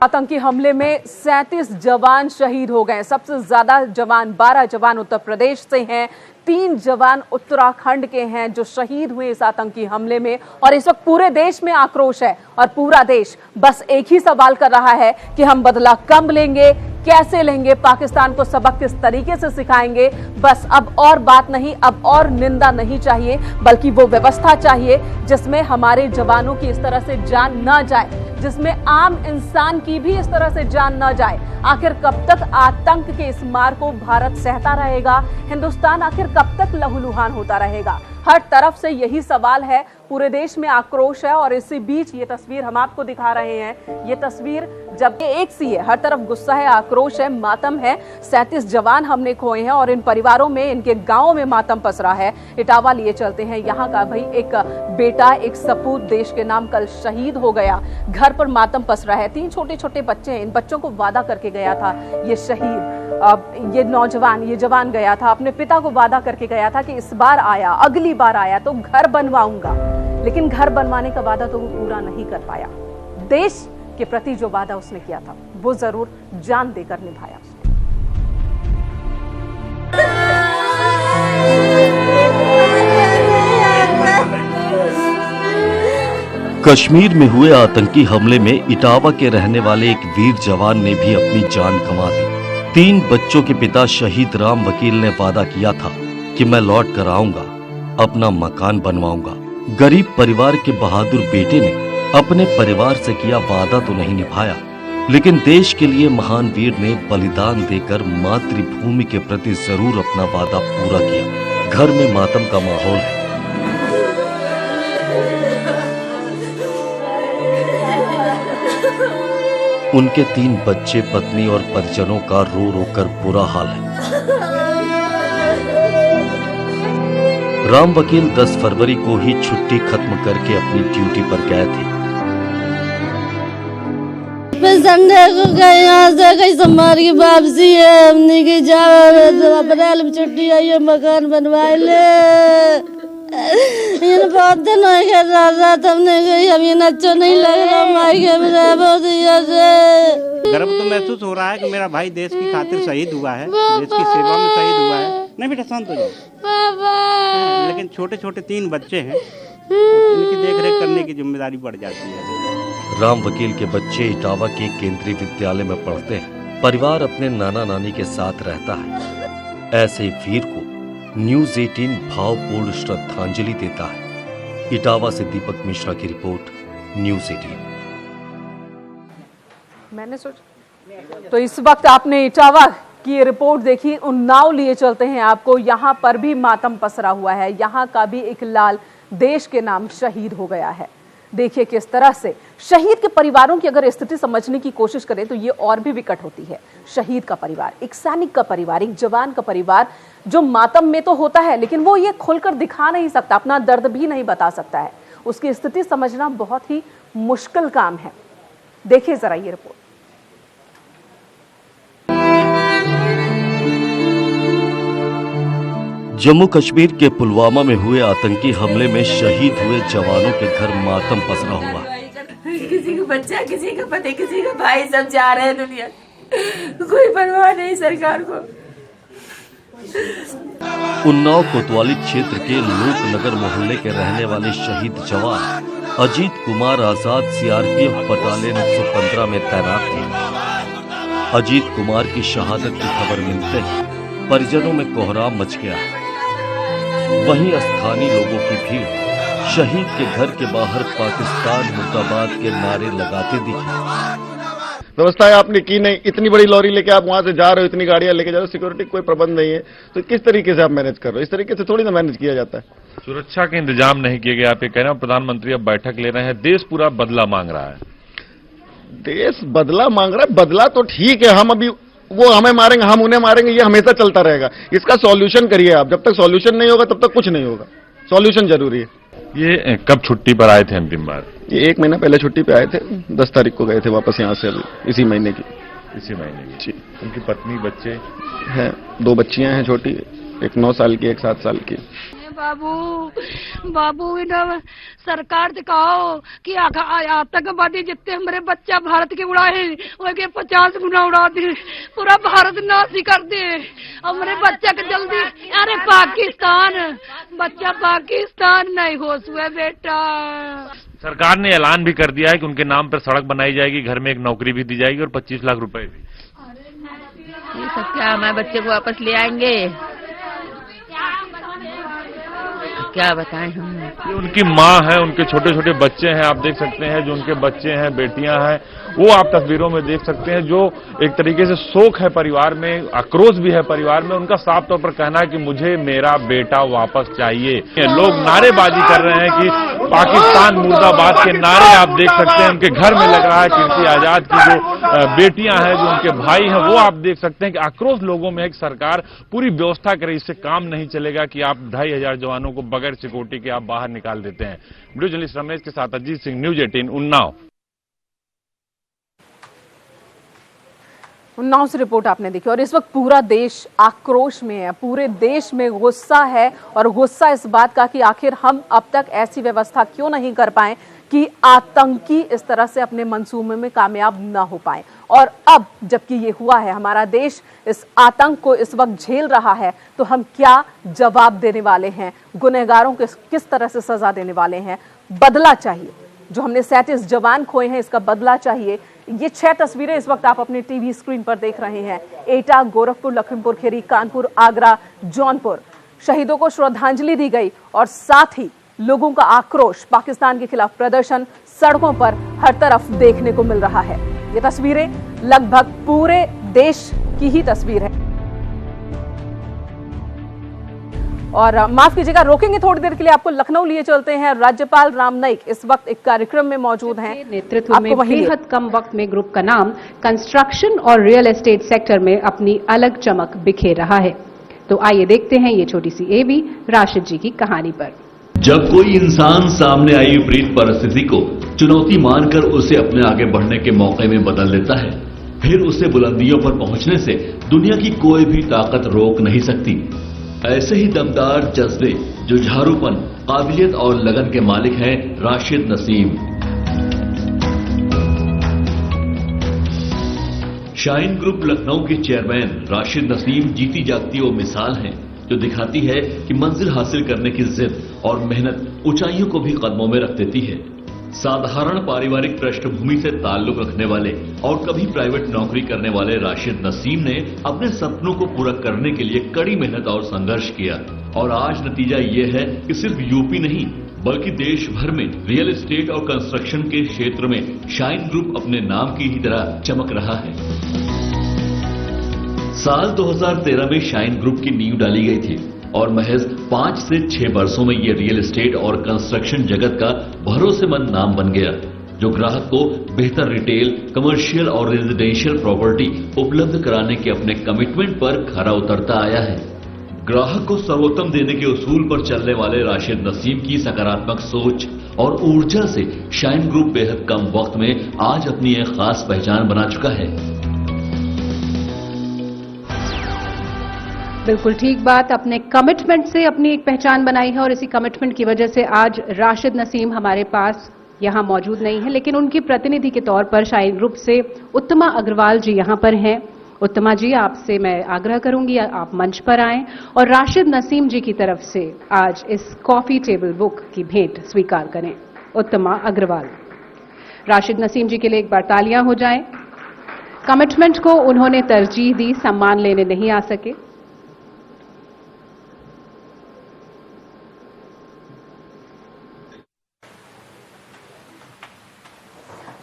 आतंकी हमले में 37 जवान शहीद हो गए। सबसे ज्यादा जवान 12 जवान उत्तर प्रदेश से हैं, 3 जवान उत्तराखंड के हैं जो शहीद हुए इस आतंकी हमले में। और इस वक्त पूरे देश में आक्रोश है और पूरा देश बस एक ही सवाल कर रहा है कि हम बदला कब लेंगे, कैसे लेंगे, पाकिस्तान को सबक किस तरीके से सिखाएंगे। बस अब और बात नहीं, अब और निंदा नहीं चाहिए, बल्कि वो व्यवस्था चाहिए जिसमें हमारे जवानों की इस तरह से जान न जाए, जिसमें आम इंसान की भी इस तरह से जान न जाए। आखिर कब तक आतंक के इस मार को भारत सहता रहेगा? हिंदुस्तान आखिर कब तक लहूलुहान होता रहेगा? हर तरफ से यही सवाल है, पूरे देश में आक्रोश है। और इसी बीच ये तस्वीर हम आपको दिखा रहे हैं। ये तस्वीर जब एक सी है, हर तरफ गुस्सा है, आक्रोश है, मातम है। 37 जवान हमने खोए हैं और इन परिवारों में, इनके गांवों में मातम पसरा है। इटावा लिए चलते हैं। यहाँ का भाई एक बेटा, एक सपूत देश के नाम कल शहीद हो गया। घर पर मातम पसरा है। 3 छोटे छोटे बच्चे हैं। इन बच्चों को वादा करके गया था ये शहीद, ये नौजवान, ये जवान गया था, अपने पिता को वादा करके गया था कि इस बार आया, अगली बार आया तो घर बनवाऊंगा। लेकिन घर बनवाने का वादा तो वो पूरा नहीं कर पाया। देश के प्रति जो वादा उसने किया था वो जरूर जान देकर निभाया। कश्मीर में हुए आतंकी हमले में इटावा के रहने वाले एक वीर जवान ने भी अपनी जान गंवा दी। 3 बच्चों के पिता शहीद राम वकील ने वादा किया था कि मैं लौट कर आऊंगा, अपना मकान बनवाऊंगा। गरीब परिवार के बहादुर बेटे ने अपने परिवार से किया वादा तो नहीं निभाया, लेकिन देश के लिए महान वीर ने बलिदान देकर मातृभूमि के प्रति जरूर अपना वादा पूरा किया। घर में मातम का माहौल है। उनके 3 बच्चे, पत्नी और परिजनों का रो रो कर बुरा हाल है। राम वकील 10 फरवरी को ही छुट्टी खत्म करके अपनी ड्यूटी पर गए थे। संडे को गए, यहाँ से कहीं सोमवार की वापसी है। हमने की जाओ अप्रैल में छुट्टी आई है, मकान बनवाए ले। ये बहुत दिन हो गए रात हमने गई, अब ये अच्छा नहीं लग रहा। माई के मेरा बहुत गर्व तो महसूस हो रहा है कि मेरा भाई देश की खातिर शहीद हुआ है, देश की सेवा में शहीद हुआ है। नहीं बेटा शांत हो जाओ। लेकिन छोटे छोटे 3 बच्चे हैं, इनकी देखरेख करने की जिम्मेदारी बढ़ जाती है। राम वकील के बच्चे इटावा के केंद्रीय विद्यालय में पढ़ते हैं। परिवार अपने नाना नानी के साथ रहता है। ऐसे वीर को न्यूज़ 18 भावपूर्ण श्रद्धांजलि देता है। इटावा से दीपक मिश्रा की रिपोर्ट, न्यूज़ 18। मैंने सोचा तो इस वक्त आपने इटावा की रिपोर्ट देखी। उन्नाव लिए चलते हैं आपको। यहाँ पर भी मातम पसरा हुआ है। यहाँ का भी एक लाल देश के नाम शहीद हो गया है। देखिए किस तरह से शहीद के परिवारों की अगर स्थिति समझने की कोशिश करें तो ये और भी विकट होती है। शहीद का परिवार, एक सैनिक का परिवार, एक जवान का परिवार जो मातम में तो होता है, लेकिन वो ये खुलकर दिखा नहीं सकता, अपना दर्द भी नहीं बता सकता है। उसकी स्थिति समझना बहुत ही मुश्किल काम है। देखिए जरा ये रिपोर्ट। जम्मू कश्मीर के पुलवामा में हुए आतंकी हमले में शहीद हुए जवानों के घर मातम पसरा हुआ। किसी का बच्चा, किसी का पति, किसी का भाई, सब जा रहे हैं दुनिया, कोई परवाह नहीं सरकार को। उन्नाव कोतवाली क्षेत्र के लोकनगर मोहल्ले के रहने वाले शहीद जवान अजीत कुमार आजाद सीआरपीएफ बटालियन 115 में तैनात थे। अजीत कुमार की शहादत की खबर मिलते ही परिजनों में कोहराम मच गया है। वहीं स्थानीय लोगों की भीड़ शहीद के घर के बाहर पाकिस्तान मुर्दाबाद के नारे लगाते दिखे। व्यवस्थाएं आपने की नहीं, इतनी बड़ी लॉरी लेके आप वहां से जा रहे हो, इतनी गाड़ियां लेके जा रहे हो, सिक्योरिटी कोई प्रबंध नहीं है, तो किस तरीके से आप मैनेज कर रहे हो? इस तरीके से थोड़ी ना मैनेज किया जाता है। सुरक्षा के इंतजाम नहीं किए गए। आप ये कह रहे हैं प्रधानमंत्री अब बैठक ले रहे हैं, देश पूरा बदला मांग रहा है। देश बदला मांग रहा है, बदला तो ठीक है, हम अभी वो हमें मारेंगे, हम उन्हें मारेंगे, ये हमेशा चलता रहेगा। इसका सॉल्यूशन करिए आप। जब तक सॉल्यूशन नहीं होगा तब तक कुछ नहीं होगा। सॉल्यूशन जरूरी है। ये कब छुट्टी पर आए थे अंतिम बार? ये 1 महीना पहले छुट्टी पे आए थे, 10 तारीख को गए थे वापस यहाँ से, अभी इसी महीने की। इसी महीने की जी। उनकी पत्नी, बच्चे हैं, 2 बच्चियां हैं छोटी, एक 9 साल की, एक 7 साल की। बाबू इन्हें सरकार दिखाओ कि आतंकवादी जितने हमारे बच्चा भारत के उड़ाए वो 50 गुना उड़ा दे, पूरा भारत नाश ही कर दे। हमारे बच्चा के जल्दी, अरे पाकिस्तान, बच्चा पाकिस्तान नहीं होश हुआ बेटा। सरकार ने ऐलान भी कर दिया है कि उनके नाम पर सड़क बनाई जाएगी, घर में एक नौकरी भी दी जाएगी और 25 लाख रुपए भी। ये सब क्या हमारे बच्चे को वापस ले आएंगे, क्या बताएं हम। ये उनकी माँ है, उनके छोटे छोटे बच्चे हैं, आप देख सकते हैं जो उनके बच्चे हैं, बेटियां हैं, वो आप तस्वीरों में देख सकते हैं। जो एक तरीके से शोक है परिवार में, आक्रोश भी है परिवार में। उनका साफ तौर पर कहना है कि मुझे मेरा बेटा वापस चाहिए। लोग नारेबाजी कर रहे हैं कि पाकिस्तान मुर्दाबाद के नारे आप देख सकते हैं। उनके घर में लग रहा है कीर्ति आजाद की जो बेटियां हैं, जो उनके भाई हैं, वो आप देख सकते हैं कि आक्रोश लोगों में है कि सरकार पूरी व्यवस्था करे, इससे काम नहीं चलेगा कि आप 2500 जवानों को बगैर सिक्योरिटी के आप बाहर निकाल देते हैं। वीडियो जर्नलिस्ट रमेश के साथ अजीत सिंह, न्यूज 18 उन्नाव। उन्नाव से रिपोर्ट आपने देखी। और इस वक्त पूरा देश आक्रोश में है, पूरे देश में गुस्सा है, और गुस्सा इस बात का कि आखिर हम अब तक ऐसी व्यवस्था क्यों नहीं कर पाए कि आतंकी इस तरह से अपने मंसूबे में कामयाब ना हो पाए। और अब जबकि ये हुआ है, हमारा देश इस आतंक को इस वक्त झेल रहा है, तो हम क्या जवाब देने वाले हैं, गुनहगारों को किस तरह से सजा देने वाले हैं। बदला चाहिए, जो हमने 37 जवान खोए हैं इसका बदला चाहिए। ये 6 तस्वीरें इस वक्त आप अपने टीवी स्क्रीन पर देख रहे हैं। एटा, गोरखपुर, लखीमपुर खीरी, कानपुर, आगरा, जौनपुर, शहीदों को श्रद्धांजलि दी गई और साथ ही लोगों का आक्रोश, पाकिस्तान के खिलाफ प्रदर्शन सड़कों पर हर तरफ देखने को मिल रहा है। ये तस्वीरें लगभग पूरे देश की ही तस्वीर है। और माफ कीजिएगा, रोकेंगे थोड़ी देर के लिए, आपको लखनऊ लिए चलते हैं। राज्यपाल राम नाईक इस वक्त एक कार्यक्रम में मौजूद हैं। नेतृत्व में बेहद कम वक्त में ग्रुप का नाम कंस्ट्रक्शन और रियल एस्टेट सेक्टर में अपनी अलग चमक बिखेर रहा है। तो आइए देखते हैं ये छोटी सी एवी राशिद जी की कहानी पर। जब कोई इंसान सामने आई विपरीत परिस्थिति को चुनौती मानकर उसे अपने आगे बढ़ने के मौके में बदल देता है, फिर उसे बुलंदियों पर पहुंचने से दुनिया की कोई भी ताकत रोक नहीं सकती। ऐसे ही दमदार जज्बे, जुझारूपन, काबिलियत और लगन के मालिक हैं राशिद नसीम। शाइन ग्रुप लखनऊ के चेयरमैन राशिद नसीम जीती जागती वो मिसाल हैं जो दिखाती है कि मंजिल हासिल करने की जिद और मेहनत ऊंचाइयों को भी कदमों में रख देती है। साधारण पारिवारिक पृष्ठभूमि से ताल्लुक रखने वाले और कभी प्राइवेट नौकरी करने वाले राशिद नसीम ने अपने सपनों को पूरा करने के लिए कड़ी मेहनत और संघर्ष किया, और आज नतीजा ये है कि सिर्फ यूपी नहीं बल्कि देश भर में रियल एस्टेट और कंस्ट्रक्शन के क्षेत्र में शाइन ग्रुप अपने नाम की ही तरह चमक रहा है। साल 2013 में शाइन ग्रुप की नींव डाली गई थी और महज 5 से 6 वर्षों में ये रियल एस्टेट और कंस्ट्रक्शन जगत का भरोसेमंद नाम बन गया, जो ग्राहक को बेहतर रिटेल, कमर्शियल और रेजिडेंशियल प्रॉपर्टी उपलब्ध कराने के अपने कमिटमेंट पर खरा उतरता आया है। ग्राहक को सर्वोत्तम देने के उसूल पर चलने वाले राशिद नसीम की सकारात्मक सोच और ऊर्जा से शाइन ग्रुप बेहद कम वक्त में आज अपनी एक खास पहचान बना चुका है। बिल्कुल ठीक बात, अपने कमिटमेंट से अपनी एक पहचान बनाई है और इसी कमिटमेंट की वजह से आज राशिद नसीम हमारे पास यहां मौजूद नहीं है, लेकिन उनकी प्रतिनिधि के तौर पर शाइन ग्रुप से उत्तमा अग्रवाल जी यहां पर हैं। उत्तमा जी, आपसे मैं आग्रह करूंगी आप मंच पर आएं और राशिद नसीम जी की तरफ से आज इस कॉफी टेबल बुक की भेंट स्वीकार करें। उत्तमा अग्रवाल। राशिद नसीम जी के लिए एक बार तालियां हो जाएं। कमिटमेंट को उन्होंने तरजीह दी, सम्मान लेने नहीं आ सके।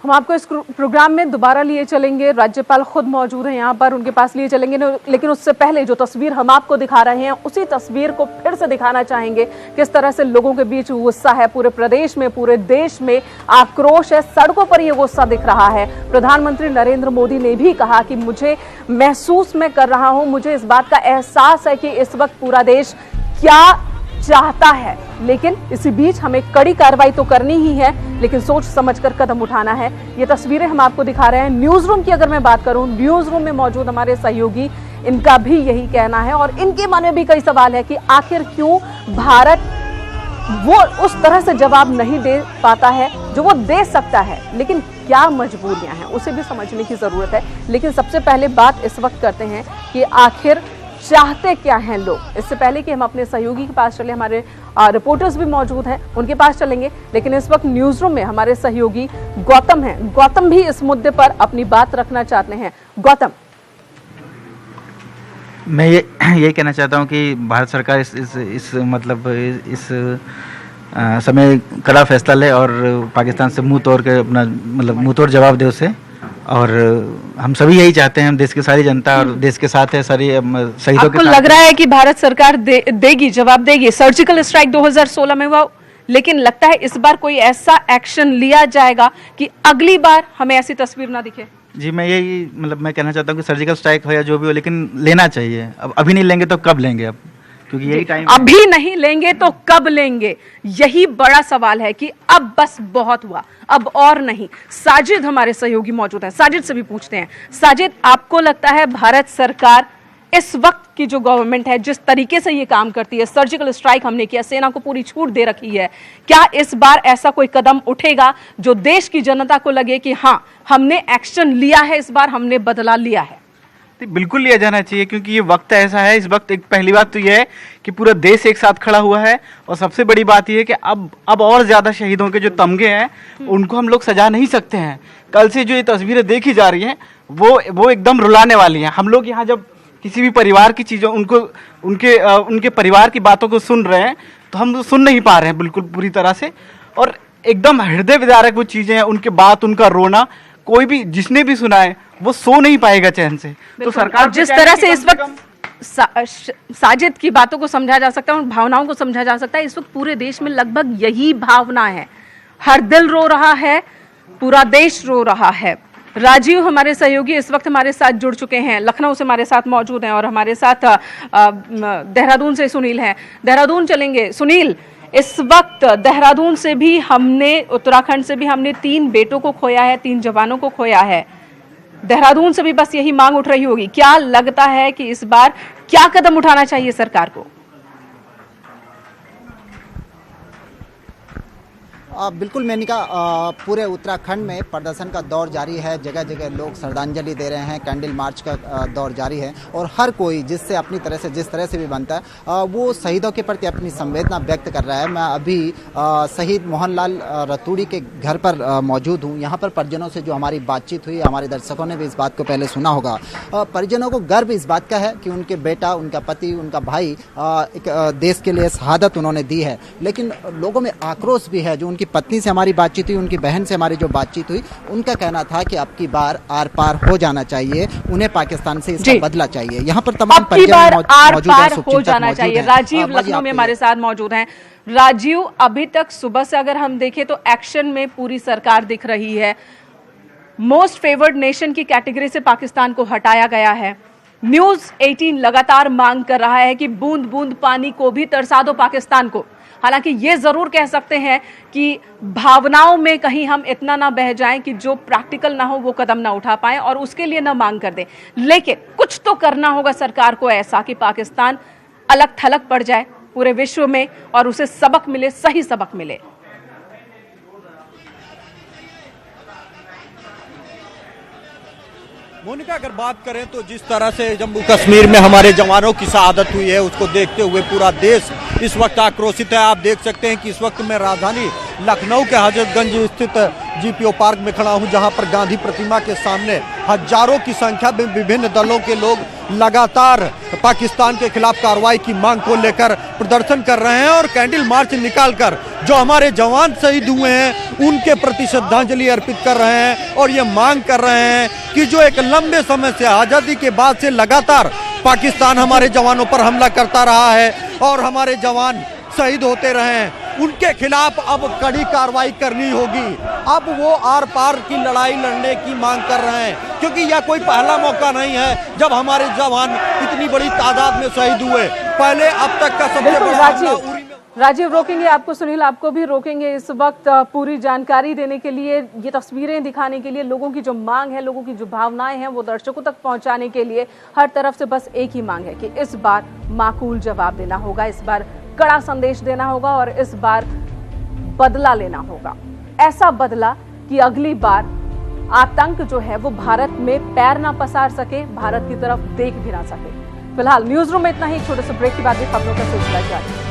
हम आपको इस प्रोग्राम में दोबारा लिए चलेंगे, राज्यपाल खुद मौजूद हैं यहाँ पर, उनके पास लिए चलेंगे, लेकिन उससे पहले जो तस्वीर हम आपको दिखा रहे हैं उसी तस्वीर को फिर से दिखाना चाहेंगे। किस तरह से लोगों के बीच गुस्सा है, पूरे प्रदेश में, पूरे देश में आक्रोश है, सड़कों पर यह गुस्सा दिख रहा है। प्रधानमंत्री नरेंद्र मोदी ने भी कहा कि मुझे महसूस मैं कर रहा हूं, मुझे इस बात का एहसास है कि इस वक्त पूरा देश क्या चाहता है, लेकिन इसी बीच हमें कड़ी कार्रवाई तो करनी ही है, लेकिन सोच समझकर कदम उठाना है। ये तस्वीरें हम आपको दिखा रहे हैं न्यूज रूम की। अगर मैं बात करूं, न्यूज रूम में मौजूद हमारे सहयोगी इनका भी यही कहना है और इनके मन में भी कई सवाल है कि आखिर क्यों भारत वो उस तरह से जवाब नहीं दे पाता है जो वो दे सकता है, लेकिन क्या मजबूरियां हैं उसे भी समझने की जरूरत है। लेकिन सबसे पहले बात इस वक्त करते हैं कि आखिर चाहते क्या हैं लोग। इससे पहले कि हम अपने सहयोगी के पास चले, हमारे रिपोर्टर्स भी मौजूद हैं, उनके पास चलेंगे, लेकिन इस वक्त न्यूज रूम में हमारे सहयोगी गौतम हैं। गौतम भी इस मुद्दे पर अपनी बात रखना चाहते हैं। गौतम, मैं ये कहना चाहता हूँ कि भारत सरकार इस समय कड़ा फैसला ले और पाकिस्तान से मुंह तोड़ के अपना मुंह तोड़ जवाब दे उसे, और हम सभी यही चाहते हैं। हम देश की सारी जनता और देश के साथ है, सारी शहीदों के साथ। लग रहा है कि भारत सरकार देगी, जवाब देगी? सर्जिकल स्ट्राइक 2016 में हुआ, लेकिन लगता है इस बार कोई ऐसा एक्शन लिया जाएगा कि अगली बार हमें ऐसी तस्वीर ना दिखे। जी, मैं यही मैं कहना चाहता हूँ कि सर्जिकल स्ट्राइक हो या जो भी हो, लेकिन लेना चाहिए। अब अभी नहीं लेंगे तो कब लेंगे? अब क्योंकि यही टाइम, अभी नहीं लेंगे तो कब लेंगे, यही बड़ा सवाल है कि अब बस बहुत हुआ, अब और नहीं। साजिद हमारे सहयोगी मौजूद हैं, साजिद से भी पूछते हैं। साजिद, आपको लगता है भारत सरकार इस वक्त की जो गवर्नमेंट है जिस तरीके से ये काम करती है, सर्जिकल स्ट्राइक हमने किया, सेना को पूरी छूट दे रखी है, क्या इस बार ऐसा कोई कदम उठेगा जो देश की जनता को लगे कि हाँ, हमने एक्शन लिया है, इस बार हमने बदला लिया है? बिल्कुल लिया जाना चाहिए, क्योंकि ये वक्त ऐसा है। इस वक्त एक पहली बात तो ये है कि पूरा देश एक साथ खड़ा हुआ है, और सबसे बड़ी बात ये है कि अब और ज्यादा शहीदों के जो तमगे हैं उनको हम लोग सजा नहीं सकते हैं। कल से जो ये तस्वीरें देखी जा रही हैं वो एकदम रुलाने वाली हैं। हम लोग यहाँ जब किसी भी परिवार की चीज़ों उनके परिवार की बातों को सुन रहे हैं तो हम सुन नहीं पा रहे हैं बिल्कुल पूरी तरह से, और एकदम हृदय विदारक वो चीज़ें हैं। उनके बात, उनका रोना, कोई भी जिसने भी सुना है वो सो नहीं पाएगा चैन से। तो सरकार जिस तरह से इस वक्त साजिद की बातों को समझा जा सकता है, उन भावनाओं को समझा जा सकता है, इस वक्त पूरे देश में लगभग यही भावना है। हर दिल रो रहा है, पूरा देश रो रहा है। राजीव हमारे सहयोगी इस वक्त हमारे साथ जुड़ चुके हैं, लखनऊ से हमारे साथ मौजूद हैं, और हमारे साथ देहरादून से सुनील हैं। देहरादून चलेंगे। सुनील, इस वक्त देहरादून से भी हमने, उत्तराखंड से भी हमने 3 बेटों को खोया है, 3 जवानों को खोया है। देहरादून से भी बस यही मांग उठ रही होगी। क्या लगता है कि इस बार क्या कदम उठाना चाहिए सरकार को? बिल्कुल मेनिका, पूरे उत्तराखंड में प्रदर्शन का दौर जारी है। जगह जगह लोग श्रद्धांजलि दे रहे हैं, कैंडल मार्च का दौर जारी है, और हर कोई जिससे अपनी तरह से, जिस तरह से भी बनता है, वो शहीदों के प्रति अपनी संवेदना व्यक्त कर रहा है। मैं अभी शहीद मोहनलाल रतूड़ी के घर पर मौजूद हूँ। यहाँ पर परिजनों से जो हमारी बातचीत हुई, हमारे दर्शकों ने भी इस बात को पहले सुना होगा। परिजनों को गर्व इस बात का है कि उनके बेटा, उनका पति, उनका भाई एक देश के लिए शहादत उन्होंने दी है, लेकिन लोगों में आक्रोश भी है। जो उनकी पत्नी से हमारी बातचीत हुई, उनकी बहन से हमारी जो बातचीत हुई, उनका कहना था कि अब की बार आर पार हो जाना चाहिए, उन्हें पाकिस्तान से इसका बदला चाहिए। यहाँ पर तमाम परिजन मौजूद हैं, हो जाना चाहिए। राजीव लखनऊ में हमारे साथ मौजूद हैं। राजीव, अभी तक सुबह से अगर हम देखें तो एक्शन में पूरी सरकार दिख रही है। मोस्ट फेवर्ड नेशन की कैटेगरी से पाकिस्तान को हटाया गया है। न्यूज 18 लगातार मांग कर रहा है कि बूंद बूंद पानी को भी तरसा दो पाकिस्तान को। हालांकि ये जरूर कह सकते हैं कि भावनाओं में कहीं हम इतना ना बह जाएं कि जो प्रैक्टिकल ना हो वो कदम ना उठा पाएं और उसके लिए ना मांग कर दें, लेकिन कुछ तो करना होगा सरकार को ऐसा कि पाकिस्तान अलग थलग पड़ जाए पूरे विश्व में और उसे सबक मिले, सही सबक मिले। मोनिका, अगर बात करें तो जिस तरह से जम्मू कश्मीर में हमारे जवानों की शहादत हुई है, उसको देखते हुए पूरा देश इस वक्त आक्रोशित है। आप देख सकते हैं कि इस वक्त मैं राजधानी लखनऊ के हजरतगंज स्थित जीपीओ पार्क में खड़ा हूं, जहां पर गांधी प्रतिमा के सामने हजारों की संख्या में विभिन्न दलों के लोग लगातार पाकिस्तान के खिलाफ कार्रवाई की मांग को लेकर प्रदर्शन कर रहे हैं और कैंडल मार्च निकालकर जो हमारे जवान शहीद हुए हैं उनके प्रति श्रद्धांजलि अर्पित कर रहे हैं और ये मांग कर रहे हैं कि जो एक लंबे समय से, आजादी के बाद से लगातार पाकिस्तान हमारे जवानों पर हमला करता रहा है और हमारे जवान शहीद होते रहे हैं, उनके खिलाफ अब कड़ी कार्रवाई करनी होगी। अब वो आर पार की लड़ाई लड़ने की मांग कर रहे हैं, क्योंकि यह कोई पहला मौका नहीं है जब हमारे जवान इतनी बड़ी तादाद में शहीद हुए। पहले अब तक का सबसे बड़ा राजीव रोकेंगे आपको, सुनील आपको भी रोकेंगे इस वक्त पूरी जानकारी देने के लिए, ये तस्वीरें दिखाने के लिए, लोगों की जो मांग है, लोगों की जो भावनाएं हैं वो दर्शकों तक पहुंचाने के लिए हर तरफ से बस एक ही मांग है कि इस बार माकूल जवाब देना होगा, इस बार कड़ा संदेश देना होगा और इस बार बदला लेना होगा। ऐसा बदला कि अगली बार आतंक जो है वो भारत में पैर ना पसार सके, भारत की तरफ देख भी ना सके। फिलहाल न्यूज रूम में इतना ही, छोटे से ब्रेक के बाद भी खबरों का सिलसिला जारी।